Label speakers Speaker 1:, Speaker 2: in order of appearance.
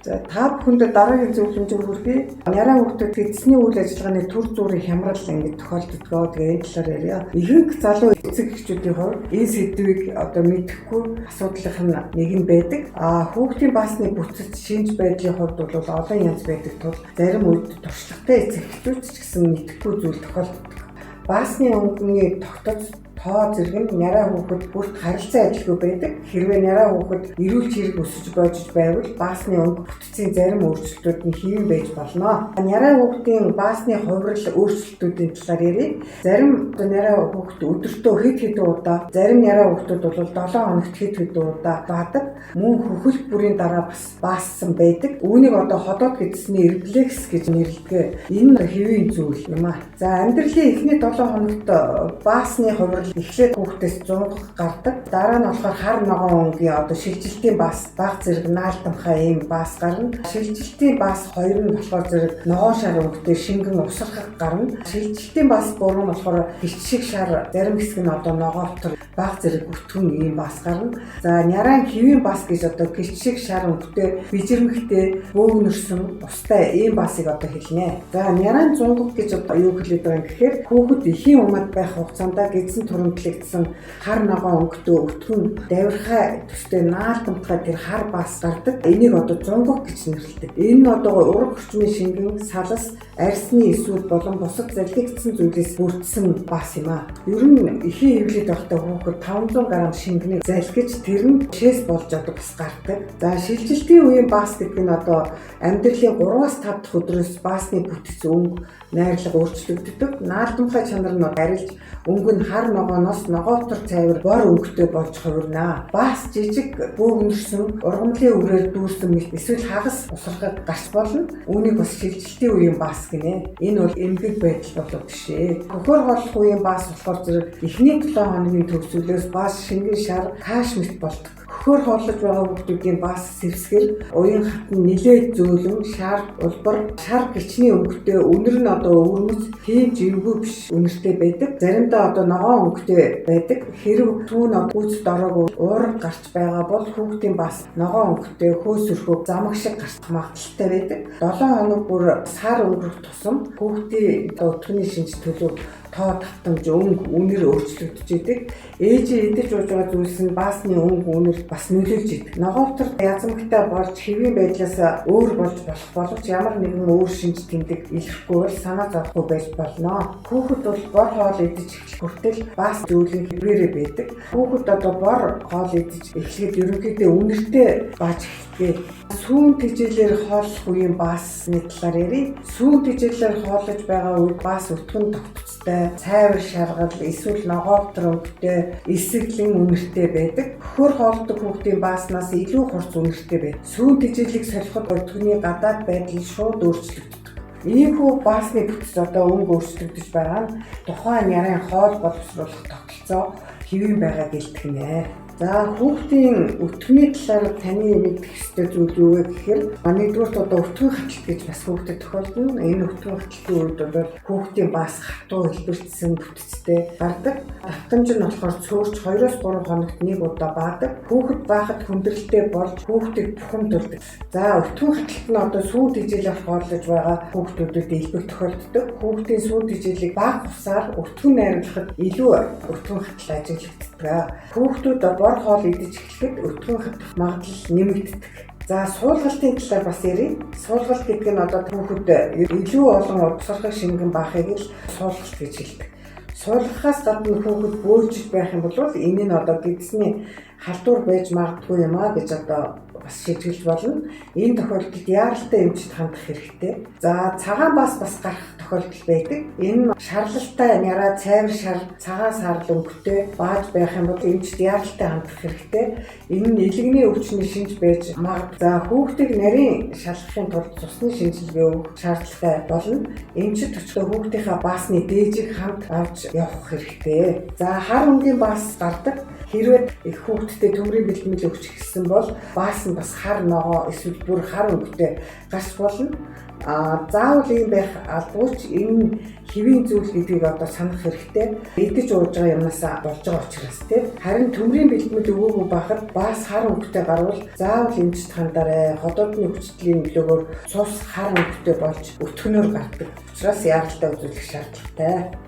Speaker 1: Та бүхэнд дараагийн зөвлөмжийг хүргэе. Нарийн хүүхдэд эцсийн үйл ажиллагааны төр зүрийн хямрал ингэж тохиолддгоо. Тэгээ энэ талаар яриа. Ихэнх залуу эцэг эхчүүдийн хувьд энэ сэдвийг мэдэхгүй асуудлын нэг нь байдаг. Хүүхдийн баасны бүтэц шинж байдлын хувьд бол олон янз байдаг тул зарим үед туршлагатай эцэг эхчүүд ч гэсэн мэдэхгүй зүйл тохиолддог. Баасны өнгөний тогтоц тоо зэрэг нь нарийн хүүхэд бүрт харилцан адилгүй байдаг. Хэрвээ нарийн хүүхэд эрүүл хэрэг өсөж боожж байвал баасны өнгө бүтцийн зарим өөрчлөлтүүд нь хэвэн байж болно. Нарийн хүүхдийн баасны хувирал өөрчлөлтүүдийн талаар ярив. Зарим нарийн хүүхэд өдөртөө хэд удаа, зарим нарийн хүүхдүүд бол 7 хоногт хэд удаа баадаг. Мөн хөхөл бүрийн дараа бас баассан байдаг. Үүнийг ходоод гэдэсний рефлекс гэж нэрлэдэг. Энэ хэвийн зүйл юм аа. За амьдралын эхний 7 хоногт баасны хувирал эхлээд хүүхдээс зунгах гардаг. Дараа нь болохоор хар ногоон өнгийн шилжилтийн баас баг зэрэг наалтамхай ийм баас гарна. Шилжилтийн баас хоёр нь болохоор зэрэг ногоон шар өнгөтэй шингэн усрахаг гарна. Шилжилтийн баас гурав нь болохоор хичшиг шар зарим хэсэг нь ногоовтор баг зэрэг өтгөн ийм баас гарна. За нярайн хэвийн баас гэж хичшиг шар өнгөтэй бижирмэгтэй бөөгнөрсөн устай ийм баасыг хэлнэ. За нярайн зунгах гэж юу хэлээд байгаа юм гэхээр хүүхэд эхийн умад байх хугацаанд гэдсэн турамтлагдсан хар ногоон өнгөтэй өтгөн давирхай төстэй наалтамтгай тэр хар баас гардаг. Энийг зунгах гэж нэрлэдэг. Энэ нь ураг орчмын шингэн, салас, арьсны эсүүд болон бусад залгигдсан зүйлээс бүрдсэн баас юм аа. Ер нь эхийн эвлээд байхдаа хүүхэд 500 г шингэнийг залгиж тэр нь шээс болж бас гардаг. За шилжилтийн үеийн баас гэдэг нь амьдралын 3-5 дахь өдрөөс баасны бүтэц өнгө найрлага өөрчлөгддөг. Наалтамхай чанар нь арилж өнгө нь хар ногооноос ногоотор цайвар бор өнгөтэй болж хувирна. Баас жижиг бөөгнөрсөн ургамлын үрээр дүүрсэн мэт эсвэл хагас усрахад гарч болно. Үүнийг бас шилжилтийн үеийн баас гинэ. Энэ бол эмгэг байдал биш ээ. Хөхөр хооллох үеийн баас болохоор зэрэг эхний 7 хоногийн төгсгөлөөс баас шингэн шар каш мэт болдог. Хөхөр хооллож байгаа хүүхдүүдийн баас сэвсгэр, уян хатан нилээд зөөлөн, шар, улбар, шар гичний өнгөтэй өнөр нь өвөрмөц тийм живгүй биш үнэртэй байдаг. Заримдаа ногоон өнгөтэй байдаг. Хэрв түүн гүйцэд ороогүй уурга гарч байгаа бол хүүхдийн баас ногоон өнгөтэй хөөсөрхөө замаг шиг гарч магадaltaй байдаг. 7 хоног бүр сар өнгөрөх тусам хүүхдийн өтгөний шинж төлөв тоо татамж өнгө үнэр өөрчлөгдөж идэг. Ээжийн идэж ууж байгаа зүйлс нь баасны өнгө үнэр бас нөлөөлж идэг. Ногоовтор язмагтай болж хэвийн байдлаас өөр болж болох боловч ямар нэгэн өөр шинж тэмдэг илэрхгүй бол санаа зовхгүй байж болно. Хүүхэд бол бор хоол идэж эхлэх хүртэл баас зүйлийн хэвээрээ байдаг. Хүүхэд бор хоол идэж эхлэхэд ерөнхийдөө үнэртэй бааж эхэлдэг. Сүүн тэжээлээр хооллох үеийн баасны талаар ярив. Сүүн тэжээлээр хооллож байгаа үед баас өтгөн тогтцтой, цайвар шаргал, эсвэл ногоовтор өнгөтэй, эсэглэн үнэртэй байдаг. Хөхөр хоолдог хүүхдийн бааснаас илүү хурц үнэртэй байдаг. Сүүн тэжээлийг солиход өтгөний гадаад байдал шууд өөрчлөгддөг. Иймэрхүү баасны бүтэц өнгө өөрчлөгдөж байгаа нь тухайн нарийн хоол боловсруулах тогтолцоо хэвэн байгааг илтгэнэ. За хүүхдийн өтгөний талаар таны мэдэх ёстой зүйл юу вэ гэхээр нэгдүгээр өтгөн хатлт гэж бас хүүхдэд тохиолдно. Энэ өтгөн хатлтын үед бол хүүхдийн баас хатуу хэлбэрчсэн бүтэцтэй гардаг. Давтамж нь болохоор цөөрч 2-3 хоногт нэг удаа баадаг. Хүүхэд баахад хүндрэлтэй болж хүүхдийг бухимдуулдаг. За өтгөн хатлт нь сүүн тэжээлээр хооллож байгаа хүүхдүүдэд илбэг тохиолддог. Хүүхдийн сүүн тэжээлийг бага усаар өтгөн найруулахад илүү өтгөн хатл ажиглагддаг. Хүүхдүүд бор хоол идэж эхлэхэд өтгөн хатах магадлал нэмэгддэг. За суулгалтын талаар бас ярив. Суулгалт гэдэг нь хүүхэд илүү олон удасрахыг шингэн баахыг л суулгалт гэж хэлдэг. Суулгахаас гадна хүүхэд бөөлжиж байх юм бол энэ нь гэдсний халдвар байж магадгүй юм аа гэж бас шийдвэрлэж болно. Энэ тохиолдолд яаралтай эмчит хандах хэрэгтэй. За цагаан баас гарах тохиолдол байдаг. Энэ нь шарлалтай няраа цайвар шар цагаан сарл өнгөтэй бааж байх юм бол эмчит яаралтай хандах хэрэгтэй. Энэ нь илэгний өвчний шинж байж магадгүй. За хүүхдийг нарийн шалгахын тулд цусны шинжилгээ өгөх шаардлагатай болно. Эмчит очиход хүүхдийнхаа баасны дээжийг хамт авч явах хэрэгтэй. За хар өнгийн баас гардаг. Хэрвээ их хүүхэдтэй төмрийн бэлтгэл өгч гисэн бол баас нь бас хар ногоо эсвэл бүр хар өнгөтэй гарч болно. Заавал ийм байх албач энэ хэвийн зүйл гэдгийг одоо санах хэрэгтэй. Идэж ууж байгаа юмнасаа болж байгаа учраас тийм. Харин төмрийн бэлтгэл өгөөгүй байхад баас хар өнгөтэй гарвал заавал эмч хандараа ходоодны хүчтэлийн нөлөөгөөр цус хар өнгөтэй болж өтгөнөөр гардаг. Учраас яаралтай үзүүлэх шаардлагатай.